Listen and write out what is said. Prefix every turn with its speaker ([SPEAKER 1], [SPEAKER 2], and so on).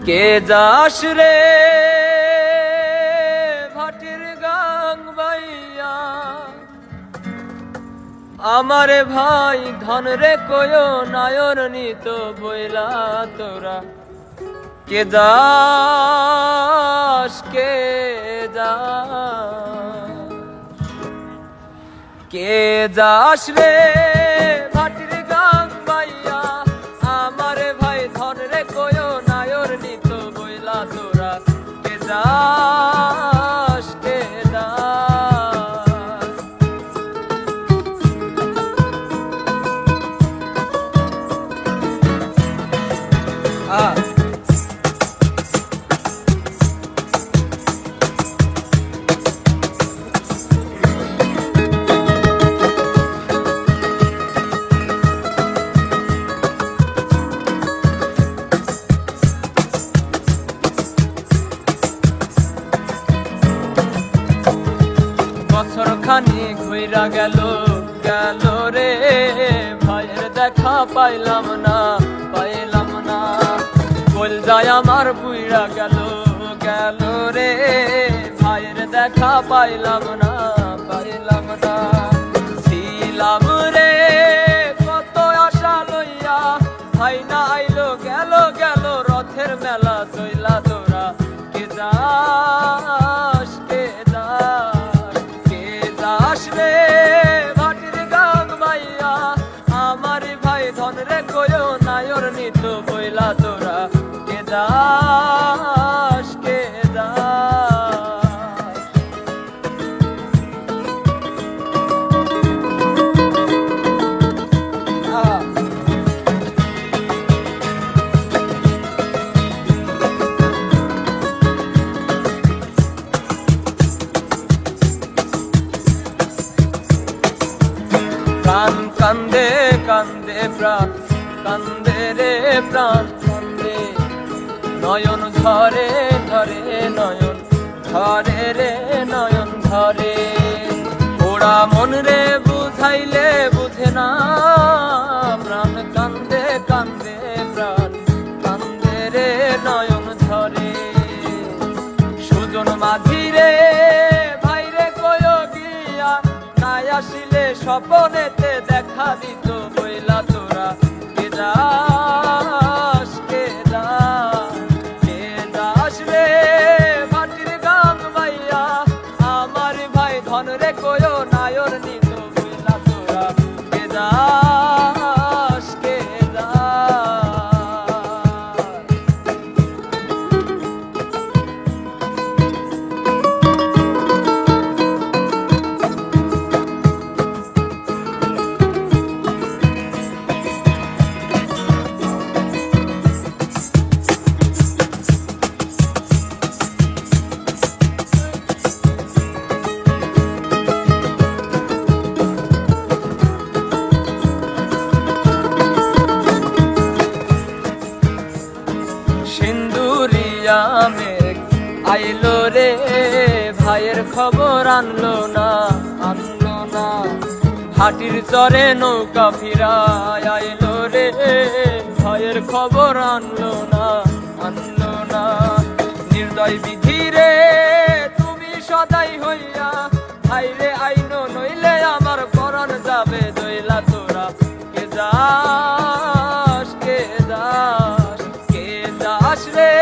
[SPEAKER 1] কে যাস রে ভাটির গাং বাইয়া, আমারে ভাই ধন রে কয়ো নায়র নিত বইলা তোরা। কে যাস কে যাস, কে যাস রে ভাটির গাং বাইয়া, আমারে ভাই ধন রে কয়ো নায়র নিত বইলা তোরা। কে যাস কে যাস, বছর খানি ঘুইরা গেল গেল রে, ভাইয়ের দেখা পাইলাম না পাইলাম না। বল যায় আমার বুইরা গেল গেল রে, ভাইয়ের দেখা পাইলাম না পাইলাম না। ছিলাম রে কত আশা লইয়া, ভাই না আইলো গেল গেল রথের মেলা চইলা তোরা। কে যাস কে যাস, কে যাস রে ভাটির গাং বাইয়া, আমার ভাই ধন রে কয়ো নায়র নিত বইলা তোরা। কে যাস কে যাস, প্রাণ কান্দে কান্দে প্রাণ কান্দে রে প্রাণ কান্দে, নয়ন ধরে ধরে নয়ন ধরে রে নয়ন ধরে। ওরা মন রে বুঝাইলে বুঝে না, প্রাণ কান্দে কান্দে প্রাণ কান্দে রে নয়ন ধরে। সুজন মাঝি রে ভাই রে কয়ো গিয়া, নাই আসিলে স্বপনেতে দেখা দিত বইলা তোরা। কে যাস কে যাস, কে যাস রে ভাটির গাং বাইয়া, আমার ভাই ধন রে কয়ো নায়র নিত বইলা তোরা। কে যাস কে যাস, সিন্দুরিয়া মেঘ আইলো রে, ভাইয়ের খবর আনলো না আনলো না। হাটির চরে নৌকা ফিরায় আইলো রে, ভাইয়ের খবর আনলো না আনলো না। নির্দয় বিধি রে তুমি সদাই হইয়া, ভাই রে আইনো নইলে আমার পরাণ যাবে দইলা তোরা। কে যাস কে যাস, কে যাস রে